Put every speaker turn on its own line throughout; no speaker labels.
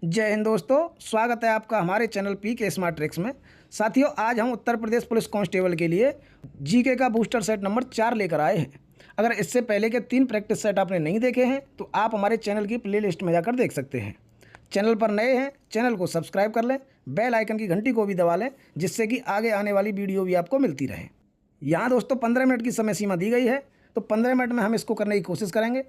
जय हिंद दोस्तों, स्वागत है आपका हमारे चैनल पी के स्मार्ट ट्रिक्स में। साथियों, आज हम उत्तर प्रदेश पुलिस कांस्टेबल के लिए जीके का बूस्टर सेट नंबर 4 लेकर आए हैं। अगर इससे पहले के 3 प्रैक्टिस सेट आपने नहीं देखे हैं तो आप हमारे चैनल की प्लेलिस्ट में जाकर देख सकते हैं। चैनल पर नए हैं, चैनल को सब्सक्राइब कर लें, बेल आइकन की घंटी को भी दबा लें, जिससे कि आगे आने वाली वीडियो भी आपको मिलती रहे। यहाँ दोस्तों 15 मिनट की समय सीमा दी गई है, तो 15 मिनट में हम इसको करने की कोशिश करेंगे।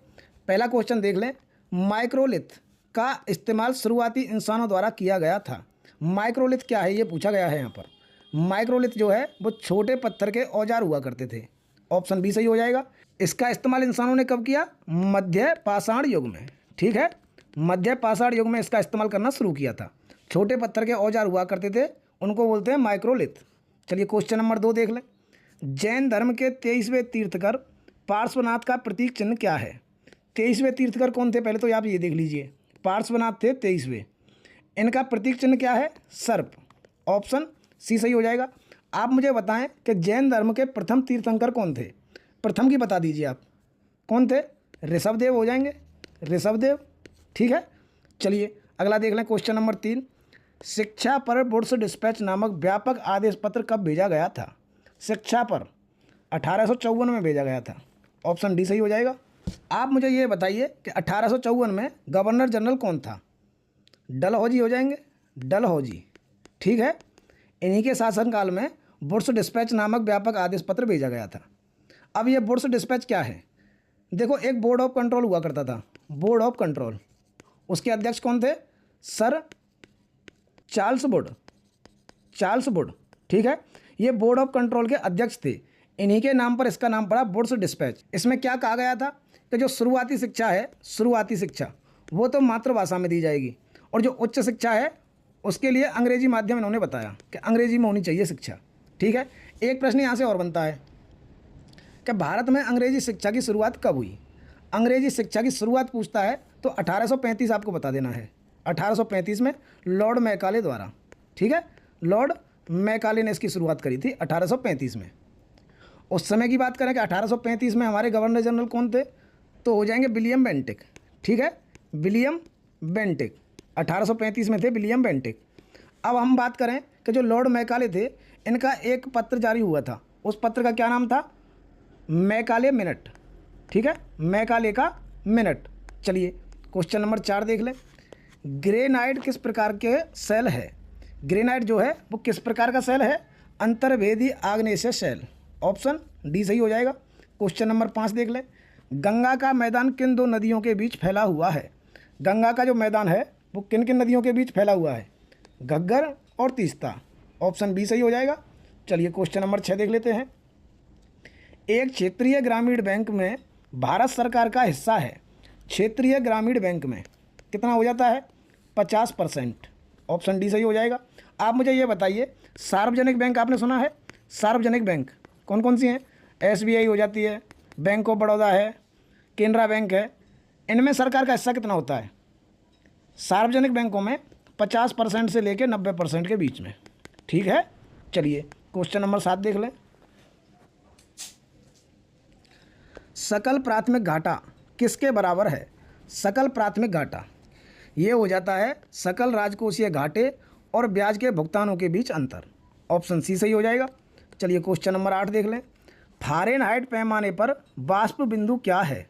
पहला क्वेश्चन देख लें। माइक्रोलिथ का इस्तेमाल शुरुआती इंसानों द्वारा किया गया था। माइक्रोलिथ क्या है ये पूछा गया है यहाँ पर। माइक्रोलिथ जो है वो छोटे पत्थर के औजार हुआ करते थे। ऑप्शन बी सही हो जाएगा। इसका इस्तेमाल इंसानों ने कब किया? मध्य पाषाण युग में। ठीक है, मध्य पाषाण युग में इसका इस्तेमाल करना शुरू किया था। छोटे पत्थर के औजार हुआ करते थे, उनको बोलते हैं माइक्रोलिथ। चलिए क्वेश्चन नंबर 2 देख लें। जैन धर्म के 23वें तीर्थकर पार्श्वनाथ का प्रतीक चिन्ह क्या है? 23वें तीर्थकर कौन थे? पहले तो आप ये देख लीजिए। पार्श्वनाथ थे 23वें। इनका प्रतीक चिन्ह क्या है? सर्प। ऑप्शन सी सही हो जाएगा। आप मुझे बताएं कि जैन धर्म के प्रथम तीर्थंकर कौन थे? प्रथम की बता दीजिए आप, कौन थे? ऋषभदेव हो जाएंगे, ऋषभदेव। ठीक है, चलिए अगला देख लें। Question number 3। शिक्षा पर वुड्स डिस्पैच नामक व्यापक आदेश पत्र कब भेजा गया था? शिक्षा पर 1854 में भेजा गया था। ऑप्शन डी सही हो जाएगा। आप मुझे ये बताइए कि 1854 में गवर्नर जनरल कौन था? डलहौजी हो जाएंगे, डलहौजी। ठीक है, इन्हीं के शासनकाल में वुड्स डिस्पैच नामक व्यापक आदेश पत्र भेजा गया था। अब ये वुड्स डिस्पैच क्या है? देखो, एक बोर्ड ऑफ कंट्रोल हुआ करता था, बोर्ड ऑफ कंट्रोल। उसके अध्यक्ष कौन थे? Sir Charles Wood, Charles Wood. ठीक है, ये बोर्ड ऑफ कंट्रोल के अध्यक्ष थे। इन्हीं के नाम पर इसका नाम पड़ा वुड्स डिस्पैच। इसमें क्या कहा गया था कि जो शुरुआती शिक्षा है, शुरुआती शिक्षा वो तो मातृभाषा में दी जाएगी, और जो उच्च शिक्षा है उसके लिए अंग्रेजी माध्यम इन्होंने बताया कि अंग्रेजी में होनी चाहिए शिक्षा। ठीक है, एक प्रश्न यहाँ से और बनता है कि भारत में अंग्रेजी शिक्षा की शुरुआत कब हुई? अंग्रेजी शिक्षा की शुरुआत पूछता है तो 1835 आपको बता देना है। 1835 में लॉर्ड मैकाले द्वारा। ठीक है, लॉर्ड मैकाले ने इसकी शुरुआत करी थी 1835 में। उस समय की बात करें कि 1835 में हमारे गवर्नर जनरल कौन थे, तो हो जाएंगे विलियम बेंटिक। ठीक है, विलियम बेंटिक 1835 में थे, विलियम बेंटिक। अब हम बात करें कि जो लॉर्ड मैकाले थे, इनका एक पत्र जारी हुआ था। उस पत्र का क्या नाम था? Macaulay minute. ठीक है, मैकाले का मिनट। चलिए क्वेश्चन नंबर 4 देख लें। ग्रेनाइट किस प्रकार के सेल है? ग्रेनाइट जो है वो किस प्रकार का सेल है? अंतर्वेदी आग्नेय सेल। ऑप्शन डी सही हो जाएगा। क्वेश्चन नंबर 5 देख लें। गंगा का मैदान किन 2 नदियों के बीच फैला हुआ है? गंगा का जो मैदान है वो किन किन नदियों के बीच फैला हुआ है? घग्गर और तीस्ता। ऑप्शन बी सही हो जाएगा। चलिए क्वेश्चन नंबर 6 देख लेते हैं। एक क्षेत्रीय ग्रामीण बैंक में भारत सरकार का हिस्सा है। क्षेत्रीय ग्रामीण बैंक में कितना हो जाता है? 50%। ऑप्शन डी सही हो जाएगा। आप मुझे ये बताइए, सार्वजनिक बैंक आपने सुना है? सार्वजनिक बैंक कौन कौन सी हैं? SBI हो जाती है, बैंक ऑफ बड़ौदा है, केनरा बैंक है। इनमें सरकार का हिस्सा कितना होता है? सार्वजनिक बैंकों में 50% से लेकर 90% के बीच में। ठीक है, चलिए क्वेश्चन नंबर 7 देख लें। सकल प्राथमिक घाटा किसके बराबर है? सकल प्राथमिक घाटा ये हो जाता है सकल राजकोषीय घाटे और ब्याज के भुगतानों के बीच अंतर। ऑप्शन सी सही हो जाएगा। चलिए क्वेश्चन नंबर 8 देख लें। फ़ारेनहाइट पैमाने पर वाष्प बिंदु क्या है?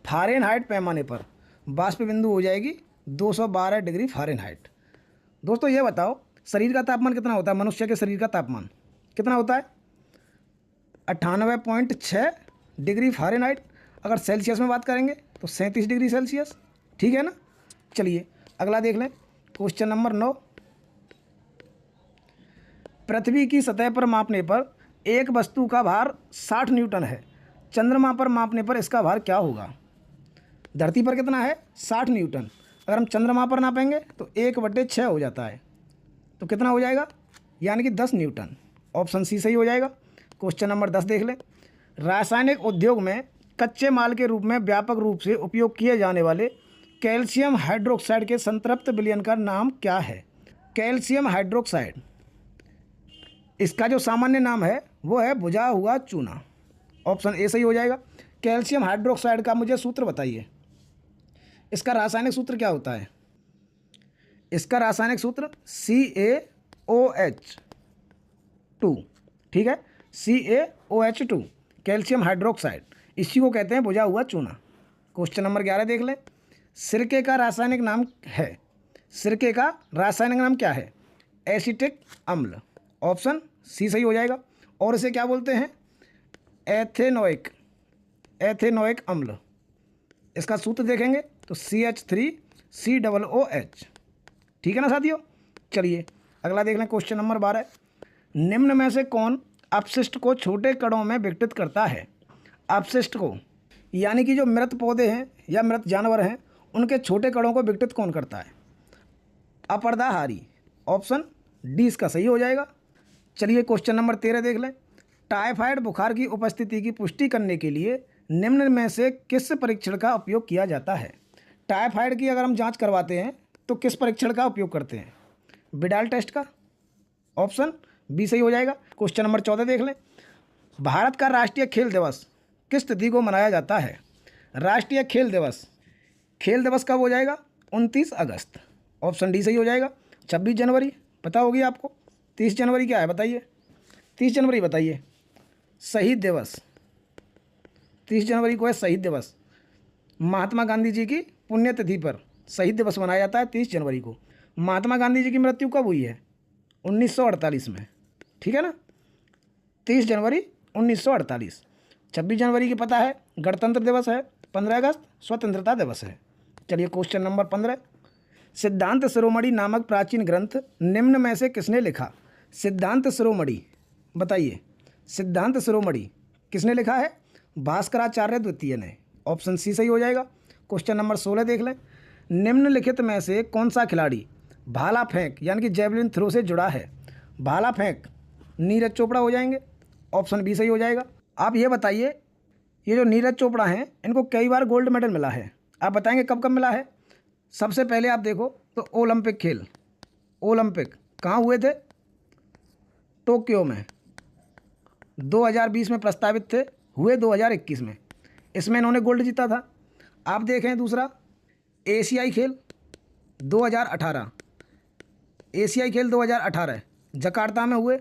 फ़ारेनहाइट पैमाने पर वाष्प बिंदु हो जाएगी 212 डिग्री फ़ारेनहाइट। दोस्तों ये बताओ, शरीर का तापमान कितना होता है? मनुष्य के शरीर का तापमान कितना होता है? 98.6 डिग्री फ़ारेनहाइट। अगर सेल्सियस में बात करेंगे तो 37 डिग्री सेल्सियस। ठीक है ना। चलिए अगला देख लें। Question number 9। पृथ्वी की सतह पर मापने पर एक वस्तु का भार 60 न्यूटन है। चंद्रमा पर मापने पर इसका भार क्या होगा? धरती पर कितना है? 60 न्यूटन। अगर हम चंद्रमा पर नापेंगे तो 1/6 हो जाता है, तो कितना हो जाएगा? यानी कि 10 न्यूटन। ऑप्शन सी सही हो जाएगा। क्वेश्चन नंबर 10 देख लें। रासायनिक उद्योग में कच्चे माल के रूप में व्यापक रूप से उपयोग किए जाने वाले कैल्शियम हाइड्रोक्साइड के संतृप्त विलयन का नाम क्या है? कैल्शियम हाइड्रोक्साइड, इसका जो सामान्य नाम है वो है बुझा हुआ चूना। ऑप्शन ए सही हो जाएगा। कैल्शियम हाइड्रोक्साइड का मुझे सूत्र बताइए, इसका रासायनिक सूत्र क्या होता है? इसका रासायनिक सूत्र CaOH2, ठीक है, CaOH2 कैल्शियम हाइड्रोक्साइड, इसी को कहते हैं बुझा हुआ चूना। क्वेश्चन नंबर 11 देख लें। सिरके का रासायनिक नाम है, सिरके का रासायनिक नाम क्या है? एसिटिक अम्ल, ऑप्शन सी सही हो जाएगा। और इसे क्या बोलते हैं? एथेनोइक अम्ल। इसका सूत्र देखेंगे तो CH3COOH, ठीक है ना साथियों। चलिए अगला देख लें। क्वेश्चन नंबर 12, निम्न में से कौन अपशिष्ट को छोटे कणों में विघटित करता है? अपशिष्ट को यानी कि जो मृत पौधे हैं या मृत जानवर हैं उनके छोटे कणों को विघटित कौन करता है? अपर्दाहारी, ऑप्शन डी इसका सही हो जाएगा। चलिए क्वेश्चन नंबर 13 देख लें। टाइफाइड बुखार की उपस्थिति की पुष्टि करने के लिए निम्न में से किस परीक्षण का उपयोग किया जाता है? टाइफाइड की अगर हम जांच करवाते हैं तो किस परीक्षण का उपयोग करते हैं? विडाल टेस्ट का, ऑप्शन बी सही हो जाएगा। क्वेश्चन नंबर 14 देख लें। भारत का राष्ट्रीय खेल दिवस किस तिथि को मनाया जाता है? राष्ट्रीय खेल दिवस कब हो जाएगा? 29 अगस्त, ऑप्शन डी सही हो जाएगा। 26 जनवरी पता होगी आपको। 30 जनवरी क्या है बताइए? 30 जनवरी बताइए। शहीद दिवस, 30 जनवरी को है शहीद दिवस। महात्मा गांधी जी की पुण्यतिथि पर शहीद दिवस मनाया जाता है 30 जनवरी को। महात्मा गांधी जी की मृत्यु कब हुई है? 1948 में, ठीक है ना, 30 जनवरी 1948। 26 जनवरी की पता है गणतंत्र दिवस है, 15 अगस्त स्वतंत्रता दिवस है। चलिए क्वेश्चन नंबर 15, सिद्धांत शिरोमणि नामक प्राचीन ग्रंथ निम्न में से किसने लिखा? सिद्धांत शिरोमणि बताइए, सिद्धांत शिरोमणि किसने लिखा है? भास्कराचार्य द्वितीय ने, ऑप्शन सी सही हो जाएगा। क्वेश्चन नंबर 16 देख लें। निम्नलिखित में से कौन सा खिलाड़ी भाला फेंक यानी कि जेवलिन थ्रो से जुड़ा है? भाला फेंक नीरज चोपड़ा हो जाएंगे, ऑप्शन बी सही हो जाएगा। आप ये बताइए, ये जो नीरज चोपड़ा हैं इनको कई बार गोल्ड मेडल मिला है, आप बताएंगे कब कब मिला है? सबसे पहले आप देखो तो ओलंपिक खेल, ओलंपिक कहाँ हुए थे? टोक्यो में, 2020 में प्रस्तावित थे, हुए 2021 में, इसमें इन्होंने गोल्ड जीता था। आप देखें दूसरा एशियाई खेल 2018, एशियाई खेल 2018 जकार्ता में हुए,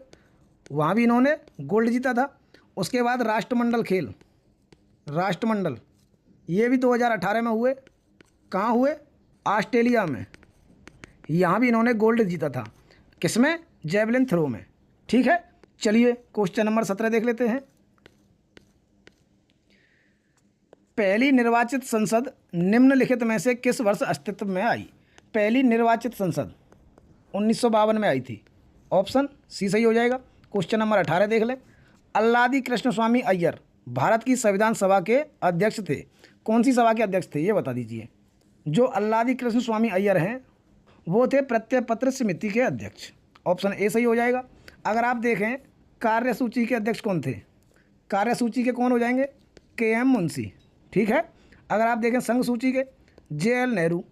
वहाँ भी इन्होंने गोल्ड जीता था। उसके बाद राष्ट्रमंडल खेल, राष्ट्रमंडल ये भी 2018 में हुए, कहाँ हुए? ऑस्ट्रेलिया में, यहाँ भी इन्होंने गोल्ड जीता था। किसमें? जेवलिन थ्रो में, ठीक है। चलिए क्वेश्चन नंबर 17 देख लेते हैं। पहली निर्वाचित संसद निम्नलिखित में से किस वर्ष अस्तित्व में आई? पहली निर्वाचित संसद 1952 में आई थी, ऑप्शन सी सही हो जाएगा। क्वेश्चन नंबर 18 देख लें। अल्लादी कृष्ण स्वामी अय्यर भारत की संविधान सभा के अध्यक्ष थे, कौन सी सभा के अध्यक्ष थे ये बता दीजिए। जो अल्लादी कृष्ण स्वामी अय्यर हैं वो थे प्रत्ययपत्र समिति के अध्यक्ष, ऑप्शन ए सही हो जाएगा। अगर आप देखें कार्यसूची के अध्यक्ष कौन थे? कार्यसूची के कौन हो जाएंगे? KM मुंशी, ठीक है। अगर आप देखें संघ सूची के JL नेहरू,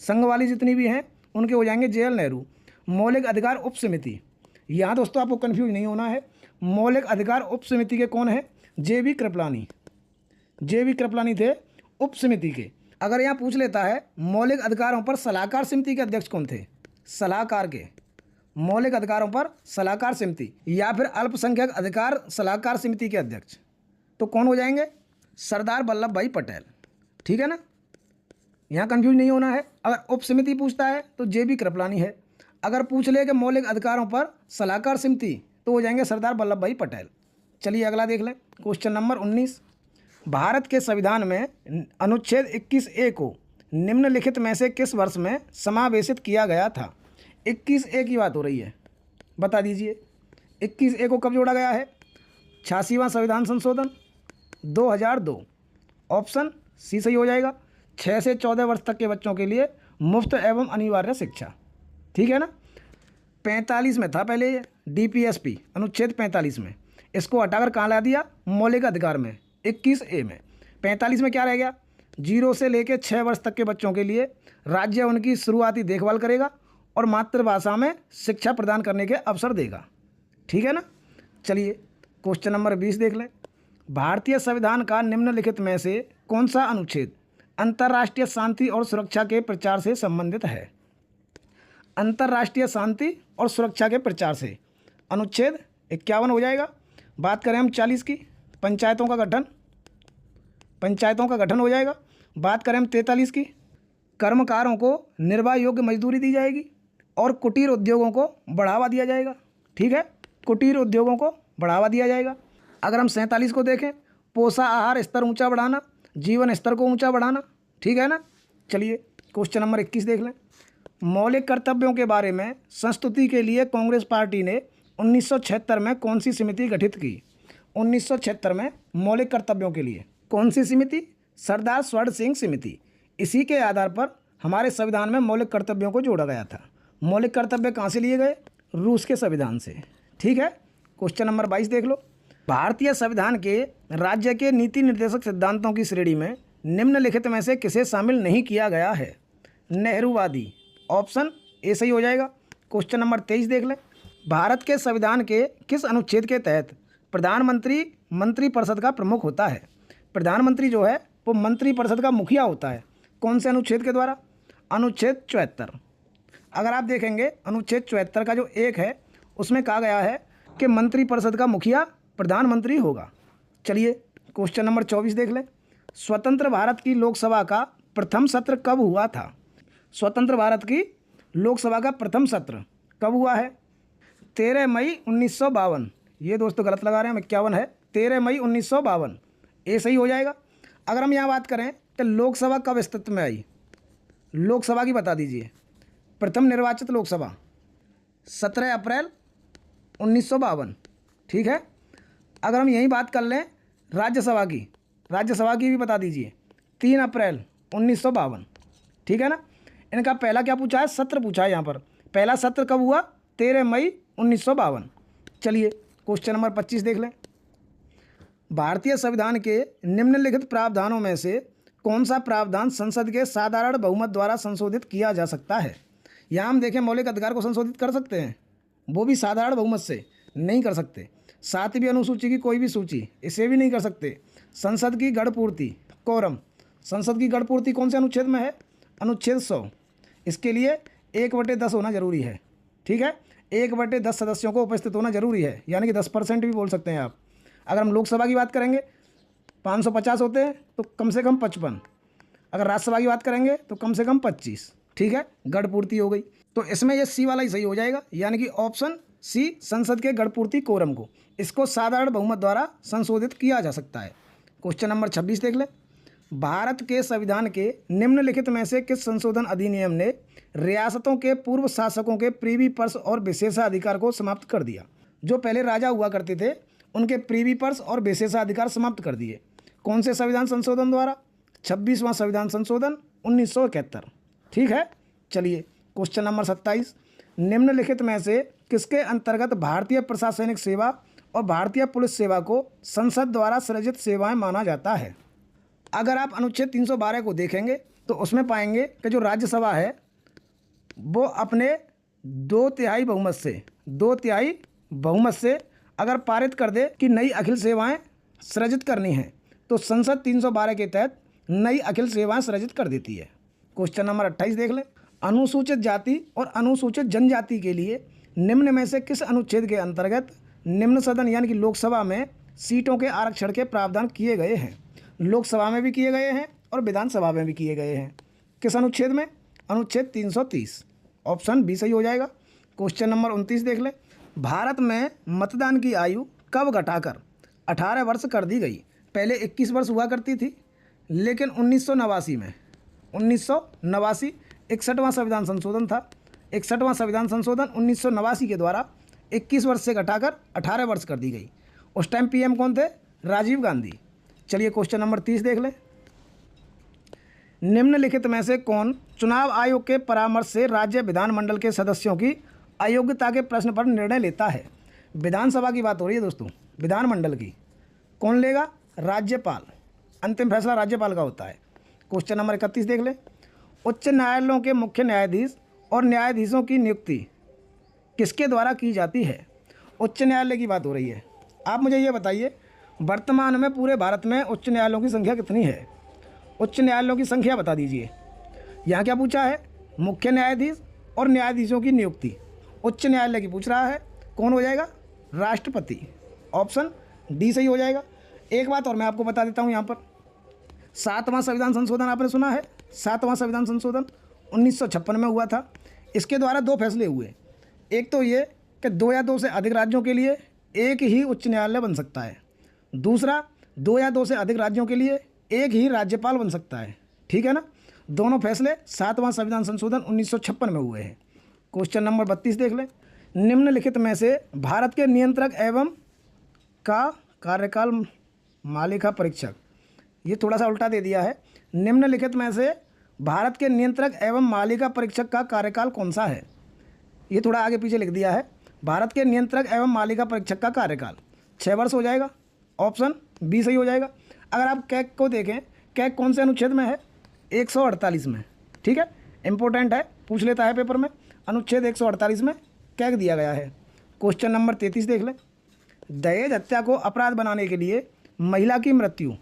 संघ वाली जितनी भी हैं उनके हो जाएंगे JL नेहरू। मौलिक अधिकार उप समिति, यहाँ दोस्तों आपको कन्फ्यूज नहीं होना है, मौलिक अधिकार उप समिति के कौन है? JB कृपलानी, JB कृपलानी थे उप समिति के। अगर यहाँ पूछ लेता है मौलिक अधिकारों पर सलाहकार समिति के अध्यक्ष कौन थे? सलाहकार के, मौलिक अधिकारों पर सलाहकार समिति या फिर अल्पसंख्यक अधिकार सलाहकार समिति के अध्यक्ष, तो कौन हो जाएंगे? सरदार वल्लभ भाई पटेल, ठीक है ना, यहाँ कंफ्यूज नहीं होना है। अगर उप समिति पूछता है तो JB कृपलानी है, अगर पूछ ले कि मौलिक अधिकारों पर सलाहकार समिति तो हो जाएंगे सरदार वल्लभ भाई पटेल। चलिए अगला देख लें। क्वेश्चन नंबर 19, भारत के संविधान में अनुच्छेद 21A को निम्नलिखित में से किस वर्ष में समावेशित किया गया था? 21A की बात हो रही है, बता दीजिए 21A को कब जोड़ा गया है? 86वां संविधान संशोधन 2002, ऑप्शन सी सही हो जाएगा। 6 से 14 वर्ष तक के बच्चों के लिए मुफ्त एवं अनिवार्य शिक्षा, ठीक है ना। 45 में था पहले ये DPSP अनुच्छेद 45 में, इसको हटाकर कहाँ ला दिया? मौलिक अधिकार में 21A में। 45 में क्या रह गया? 0 से लेकर 6 वर्ष तक के बच्चों के लिए राज्य उनकी शुरुआती देखभाल करेगा और मातृभाषा में शिक्षा प्रदान करने के अवसर देगा, ठीक है ना। चलिए क्वेश्चन नंबर 20 देख लें। भारतीय संविधान का निम्नलिखित में से कौन सा अनुच्छेद अंतर्राष्ट्रीय शांति और सुरक्षा के प्रचार से संबंधित है? अंतर्राष्ट्रीय शांति और सुरक्षा के प्रचार से। अनुच्छेद 51 हो जाएगा। बात करें हम 40 की, पंचायतों का गठन हो जाएगा। बात करें हम 43 की, कर्मकारों को निर्वाह योग्य मजदूरी दी जाएगी और कुटीर उद्योगों को बढ़ावा दिया जाएगा। ठीक है, कुटीर उद्योगों को बढ़ावा दिया जाएगा। अगर हम 47 को देखें, पोषण आहार स्तर ऊंचा बढ़ाना, जीवन स्तर को ऊंचा बढ़ाना। ठीक है ना। चलिए क्वेश्चन नंबर 21 देख लें। मौलिक कर्तव्यों के बारे में संस्तुति के लिए कांग्रेस पार्टी ने 1976 में कौन सी समिति गठित की? 1976 में मौलिक कर्तव्यों के लिए कौन सी समिति? सरदार स्वर्ण सिंह समिति। इसी के आधार पर हमारे संविधान में मौलिक कर्तव्यों को जोड़ा गया था। मौलिक कर्तव्य कहाँ से लिए गए? रूस के संविधान से। ठीक है। क्वेश्चन नंबर 22 देख लो। भारतीय संविधान के राज्य के नीति निर्देशक सिद्धांतों की श्रेणी में निम्नलिखित में से किसे शामिल नहीं किया गया है? नेहरूवादी। ऑप्शन ए सही हो जाएगा। क्वेश्चन नंबर 23 देख लें। भारत के संविधान के किस अनुच्छेद के तहत प्रधानमंत्री मंत्रिपरिषद का प्रमुख होता है? प्रधानमंत्री जो है वो मंत्रिपरिषद का मुखिया होता है। कौन से अनुच्छेद के द्वारा? अनुच्छेद 74। अगर आप देखेंगे अनुच्छेद 74 का जो एक है उसमें कहा गया है कि मंत्रिपरिषद का मुखिया प्रधानमंत्री होगा। चलिए क्वेश्चन नंबर 24 देख लें। स्वतंत्र भारत की लोकसभा का प्रथम सत्र कब हुआ था? स्वतंत्र भारत की लोकसभा का प्रथम सत्र कब हुआ है? 13 मई 1952। ये दोस्तों गलत लगा रहे हैं, 51 है। 13 मई 1952 ये सही हो जाएगा। अगर हम यहाँ बात करें तो लोकसभा कब अस्तित्व में आई? लोकसभा की बता दीजिए। प्रथम निर्वाचित लोकसभा 17 अप्रैल 1952। ठीक है। अगर हम यही बात कर लें राज्यसभा की भी बता दीजिए। 3 अप्रैल 1952। ठीक है ना। इनका पहला क्या पूछा है? सत्र पूछा है यहाँ पर। पहला सत्र कब हुआ? 13 मई 1952। चलिए क्वेश्चन नंबर 25 देख लें। भारतीय संविधान के निम्नलिखित प्रावधानों में से कौन सा प्रावधान संसद के साधारण बहुमत द्वारा संशोधित किया जा सकता है? यहाँ हम देखें मौलिक अधिकार को संशोधित कर सकते हैं, वो भी साधारण बहुमत से नहीं कर सकते। 7वीं अनुसूची की कोई भी सूची, इसे भी नहीं कर सकते। संसद की गढ़पूर्ति कोरम, संसद की गढ़पूर्ति कौन से अनुच्छेद में है? अनुच्छेद 100। इसके लिए 1/10 होना जरूरी है। ठीक है, 1/10 सदस्यों को उपस्थित होना जरूरी है, यानी कि 10% भी बोल सकते हैं आप। अगर हम लोकसभा की बात करेंगे 550 होते हैं तो कम से कम 55। अगर राज्यसभा की बात करेंगे तो कम से कम 25। ठीक है, गढ़पूर्ति हो गई। तो इसमें ये सी वाला ही सही हो जाएगा, यानी कि ऑप्शन सी, संसद के गढ़पूर्ति कोरम को, इसको साधारण बहुमत द्वारा संशोधित किया जा सकता है। क्वेश्चन नंबर 26 देख लें। भारत के संविधान के निम्नलिखित में से किस संशोधन अधिनियम ने रियासतों के पूर्व शासकों के प्रीवी पर्स और विशेषाधिकार को समाप्त कर दिया? जो पहले राजा हुआ करते थे उनके प्रीवी पर्स और विशेषाधिकार समाप्त कर दिए। कौन से संविधान संशोधन द्वारा? 26वां संविधान संशोधन 1971। ठीक है। चलिए क्वेश्चन नंबर 27। निम्नलिखित में से किसके अंतर्गत भारतीय प्रशासनिक सेवा और भारतीय पुलिस सेवा को संसद द्वारा सृजित सेवाएं माना जाता है? अगर आप अनुच्छेद 312 को देखेंगे तो उसमें पाएंगे कि जो राज्यसभा है वो अपने 2/3 बहुमत से अगर पारित कर दे कि नई अखिल सेवाएं सृजित करनी है तो संसद 312 के तहत नई अखिल सेवाएं सृजित कर देती है। क्वेश्चन नंबर 28 देख लें। अनुसूचित जाति और अनुसूचित जनजाति के लिए निम्न में से किस अनुच्छेद के अंतर्गत निम्न सदन यानी कि लोकसभा में सीटों के आरक्षण के प्रावधान किए गए हैं? लोकसभा में भी किए गए हैं और विधानसभा में भी किए गए हैं। किस अनुच्छेद में? अनुच्छेद 330। ऑप्शन बी सही हो जाएगा। क्वेश्चन नंबर 29 देख लें। भारत में मतदान की आयु कब घटाकर 18 वर्ष कर दी गई? पहले 21 वर्ष हुआ करती थी, लेकिन 1989 में 61वां संविधान संशोधन था। 61वां संविधान संशोधन 1989 के द्वारा 21 वर्ष से घटाकर 18 वर्ष कर दी गई। उस टाइम पीएम कौन थे? राजीव गांधी। चलिए क्वेश्चन नंबर 30 देख लें। निम्नलिखित में से कौन चुनाव आयोग के परामर्श से राज्य विधानमंडल के सदस्यों की अयोग्यता के प्रश्न पर निर्णय लेता है? विधानसभा की बात हो रही है दोस्तों, विधानमंडल की कौन लेगा? राज्यपाल। अंतिम फैसला राज्यपाल का होता है। क्वेश्चन नंबर 31 देख लें। उच्च न्यायालयों के मुख्य न्यायाधीश और न्यायाधीशों की नियुक्ति किसके द्वारा की जाती है? उच्च न्यायालय की बात हो रही है। आप मुझे ये बताइए, वर्तमान में पूरे भारत में उच्च न्यायालयों की संख्या कितनी है? उच्च न्यायालयों की संख्या बता दीजिए। यहाँ क्या पूछा है? मुख्य न्यायाधीश और न्यायाधीशों की नियुक्ति उच्च न्यायालय की पूछ रहा है, कौन हो जाएगा? राष्ट्रपति। ऑप्शन डी सही हो जाएगा। एक बात और मैं आपको बता देता हूँ यहाँ पर, 7वां संविधान संशोधन आपने सुना है? 7वां संविधान संशोधन 1956 में हुआ था। इसके द्वारा 2 फैसले हुए। एक तो ये कि 2 या 2 से अधिक राज्यों के लिए एक ही उच्च न्यायालय बन सकता है। दूसरा, 2 या 2 से अधिक राज्यों के लिए एक ही राज्यपाल बन सकता है। ठीक है ना? दोनों फैसले 7वां संविधान संशोधन 1956 में हुए हैं। क्वेश्चन नंबर 32 देख लें। निम्नलिखित में से भारत के नियंत्रक एवं का कार्यकाल मालिका परीक्षक, ये थोड़ा सा उल्टा दे दिया है। निम्नलिखित में से भारत के नियंत्रक एवं मालिका परीक्षक का कार्यकाल कौन सा है? ये थोड़ा आगे पीछे लिख दिया है। भारत के नियंत्रक एवं मालिका परीक्षक का कार्यकाल 6 वर्ष हो जाएगा। ऑप्शन बी सही हो जाएगा। अगर आप कैग को देखें, कैग कौन से अनुच्छेद में है? 148 में। ठीक है, इंपॉर्टेंट है, पूछ लेता है पेपर में। अनुच्छेद 148 में कैग दिया गया है। क्वेश्चन नंबर 33 देख लें। दहेज हत्या को अपराध बनाने के लिए महिला की मृत्यु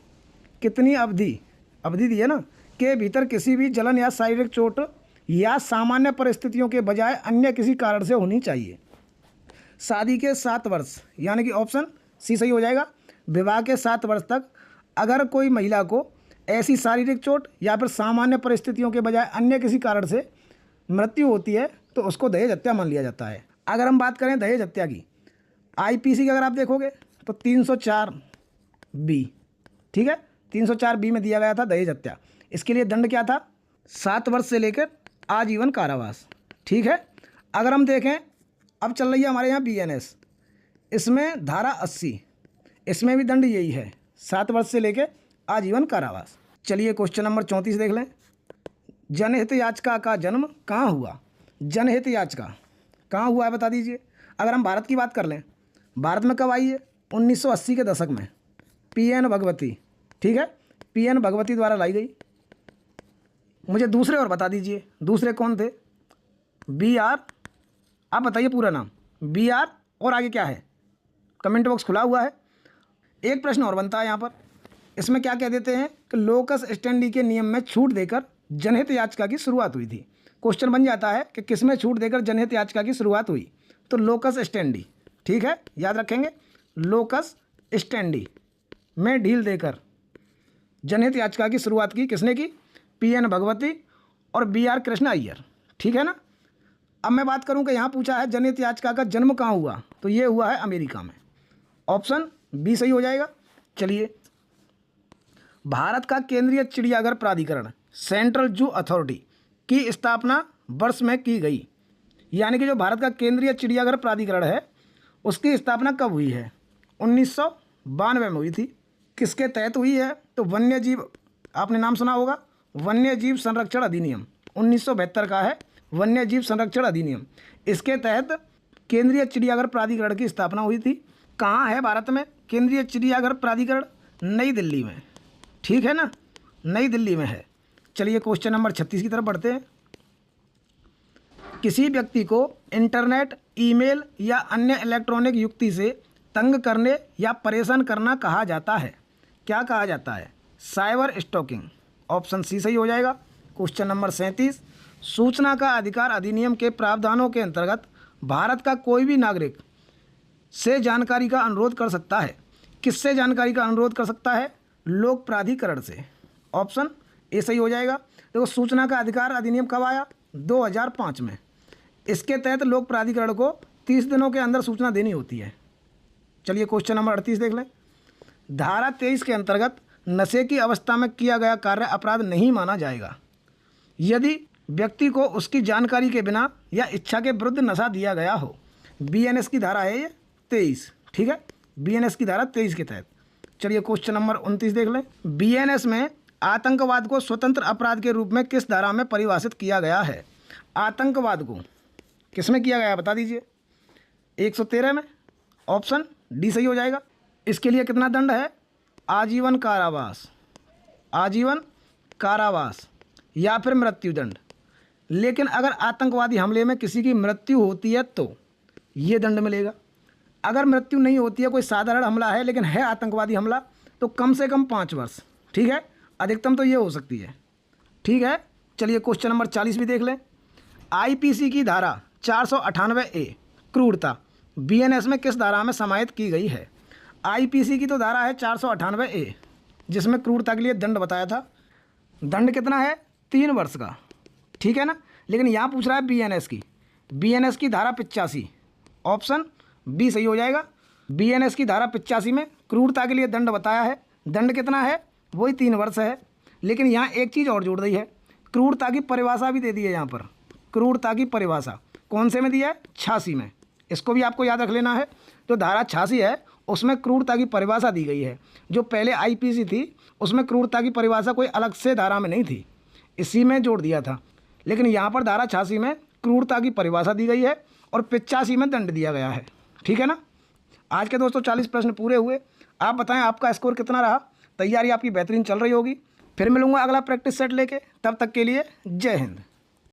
कितनी अवधि दी है ना, के भीतर किसी भी जलन या शारीरिक चोट या सामान्य परिस्थितियों के बजाय अन्य किसी कारण से होनी चाहिए? शादी के 7 वर्ष, यानी कि ऑप्शन सी सही हो जाएगा। विवाह के 7 वर्ष तक अगर कोई महिला को ऐसी शारीरिक चोट या फिर सामान्य परिस्थितियों के बजाय अन्य किसी कारण से मृत्यु होती है तो उसको दहेज हत्या मान लिया जाता है। अगर हम बात करें दहेज हत्या की, आईपीसी की अगर आप देखोगे तो 304 बी, ठीक है, 304 बी में दिया गया था दहेज हत्या। इसके लिए दंड क्या था? 7 वर्ष से लेकर आजीवन कारावास। ठीक है, अगर हम देखें, अब चल रही है हमारे यहाँ बीएनएस, इसमें धारा 80, इसमें भी दंड यही है, 7 वर्ष से लेकर आजीवन कारावास। चलिए क्वेश्चन नंबर 34 देख लें। जनहित याचिका का जन्म कहाँ हुआ? जनहित याचिका कहाँ हुआ है बता दीजिए। अगर हम भारत की बात कर लें, भारत में कब आई है? 1980 के दशक में पीएन भगवती। ठीक है, पीएन भगवती द्वारा लाई गई। मुझे दूसरे और बता दीजिए, दूसरे कौन थे? बीआर, आप बताइए पूरा नाम। बीआर और आगे क्या है? कमेंट बॉक्स खुला हुआ है। एक प्रश्न और बनता है यहाँ पर, इसमें क्या कह देते हैं कि लोकस स्टैंडी के नियम में छूट देकर जनहित याचिका की शुरुआत हुई थी। क्वेश्चन बन जाता है कि किसमें छूट देकर जनहित याचिका की शुरुआत हुई? तो लोकस स्टैंडी। ठीक है, याद रखेंगे, लोकस स्टैंडी में ढील देकर जनहित याचिका की शुरुआत की किसने की? पीएन भगवती और बीआर कृष्ण अय्यर। ठीक है ना? अब मैं बात करूं कि यहाँ पूछा है जनहित याचिका का जन्म कहाँ हुआ, तो ये हुआ है अमेरिका में। ऑप्शन बी सही हो जाएगा। चलिए, भारत का केंद्रीय चिड़ियाघर प्राधिकरण सेंट्रल जू अथॉरिटी की स्थापना वर्ष में की गई, यानी कि जो भारत का केंद्रीय चिड़ियाघर प्राधिकरण है उसकी स्थापना कब हुई है? 1992 में हुई थी। किसके तहत हुई है? तो वन्य जीव, आपने नाम सुना होगा, वन्य जीव संरक्षण अधिनियम 1972 का है, वन्य जीव संरक्षण अधिनियम। इसके तहत केंद्रीय चिड़ियाघर प्राधिकरण की स्थापना हुई थी। कहाँ है भारत में केंद्रीय चिड़ियाघर प्राधिकरण? नई दिल्ली में। ठीक है ना, नई दिल्ली में है। चलिए क्वेश्चन नंबर 36 की तरफ बढ़ते हैं। किसी व्यक्ति को इंटरनेट, ईमेल या अन्य इलेक्ट्रॉनिक युक्ति से तंग करने या परेशान करना कहा जाता है? क्या कहा जाता है? Cyber stalking. ऑप्शन सी सही हो जाएगा। क्वेश्चन नंबर 37, सूचना का अधिकार अधिनियम के प्रावधानों के अंतर्गत भारत का कोई भी नागरिक से जानकारी का अनुरोध कर सकता है। किससे जानकारी का अनुरोध कर सकता है? लोक प्राधिकरण से। ऑप्शन ए सही हो जाएगा। देखो, सूचना का अधिकार अधिनियम कब आया? 2005 में। इसके तहत लोक प्राधिकरण को 30 दिनों के अंदर सूचना देनी होती है। चलिए क्वेश्चन नंबर 38 देख लें। धारा 23 के अंतर्गत नशे की अवस्था में किया गया कार्य अपराध नहीं माना जाएगा यदि व्यक्ति को उसकी जानकारी के बिना या इच्छा के विरुद्ध नशा दिया गया हो। बीएनएस की धारा है ये 23। ठीक है, बीएनएस की धारा 23 के तहत। चलिए क्वेश्चन नंबर 29 देख लें। बीएनएस में आतंकवाद को स्वतंत्र अपराध के रूप में किस धारा में परिभाषित किया गया है? आतंकवाद को किस में किया गया बता दीजिए। 113 में। ऑप्शन डी सही हो जाएगा। इसके लिए कितना दंड है? आजीवन कारावास, आजीवन कारावास या फिर मृत्युदंड। लेकिन अगर आतंकवादी हमले में किसी की मृत्यु होती है तो ये दंड मिलेगा। अगर मृत्यु नहीं होती है, कोई साधारण हमला है लेकिन है आतंकवादी हमला, तो कम से कम 5 वर्ष। ठीक है, अधिकतम तो ये हो सकती है। ठीक है, चलिए क्वेश्चन नंबर 40 भी देख लें। आईपीसी की धारा 498A क्रूरता बीएनएस में किस धारा में समाहित की गई है? आईपीसी की तो धारा है 498A, जिसमें क्रूरता के लिए दंड बताया था। दंड कितना है? 3 वर्ष का, ठीक है ना। लेकिन यहाँ पूछ रहा है बीएनएस की धारा 85, ऑप्शन बी सही हो जाएगा। बीएनएस की धारा 85 में क्रूरता के लिए दंड बताया है। दंड कितना है? वही 3 वर्ष है। लेकिन यहाँ एक चीज़ और जोड़ दी है, क्रूरता की परिभाषा भी दे दी है। यहाँ पर क्रूरता की परिभाषा कौन से में दी है? 86 में। इसको भी आपको याद रख लेना है। जो धारा 86 है उसमें क्रूरता की परिभाषा दी गई है। जो पहले आईपीसी थी उसमें क्रूरता की परिभाषा कोई अलग से धारा में नहीं थी, इसी में जोड़ दिया था। लेकिन यहाँ पर धारा 86 में क्रूरता की परिभाषा दी गई है और 85 में दंड दिया गया है, ठीक है ना। आज के दोस्तों 40 प्रश्न पूरे हुए। आप बताएं आपका स्कोर कितना रहा? तैयारी आपकी बेहतरीन चल रही होगी। फिर मिलूंगा अगला प्रैक्टिस सेट लेके, तब तक के लिए जय हिंद।